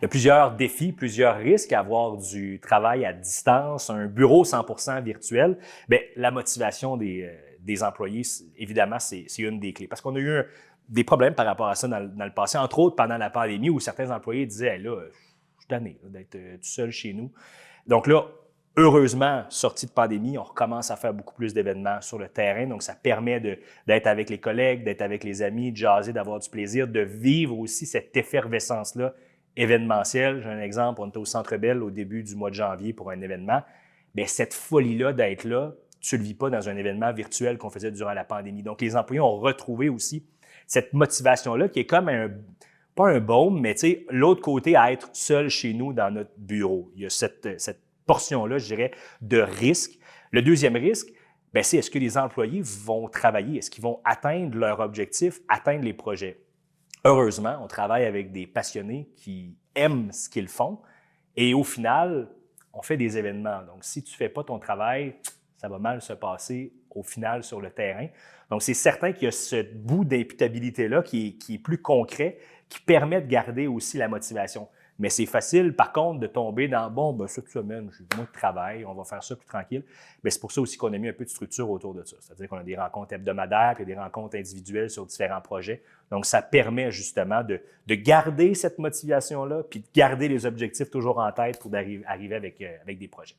y a plusieurs défis, plusieurs risques à avoir du travail à distance, un bureau 100% virtuel. Bien, la motivation des employés, évidemment, c'est une des clés. Parce qu'on a eu des problèmes par rapport à ça dans le passé, entre autres pendant la pandémie, où certains employés disaient hey, « là, je suis tanné d'être tout seul chez nous ». Donc là, heureusement, sortie de pandémie, on recommence à faire beaucoup plus d'événements sur le terrain. Donc, ça permet d'être avec les collègues, d'être avec les amis, de jaser, d'avoir du plaisir, de vivre aussi cette effervescence-là événementielle. J'ai un exemple, on était au Centre Bell au début du mois de janvier pour un événement. Bien, cette folie-là d'être là, tu ne le vis pas dans un événement virtuel qu'on faisait durant la pandémie. Donc, les employés ont retrouvé aussi cette motivation-là qui est comme pas un baume, mais tu sais, l'autre côté à être seul chez nous dans notre bureau. Il y a cette portion-là, je dirais, de risque. Le deuxième risque, bien, c'est est-ce que les employés vont travailler? Est-ce qu'ils vont atteindre leur objectif, atteindre les projets? Heureusement, on travaille avec des passionnés qui aiment ce qu'ils font et au final, on fait des événements. Donc, si tu ne fais pas ton travail, ça va mal se passer au final sur le terrain. Donc, c'est certain qu'il y a ce bout d'imputabilité-là qui est plus concret, qui permet de garder aussi la motivation. Mais c'est facile, par contre, de tomber dans « bon, ben, cette semaine, j'ai moins de travail, on va faire ça plus tranquille ». Mais c'est pour ça aussi qu'on a mis un peu de structure autour de ça. C'est-à-dire qu'on a des rencontres hebdomadaires, puis des rencontres individuelles sur différents projets. Donc, ça permet justement de garder cette motivation-là, puis de garder les objectifs toujours en tête pour arriver avec des projets.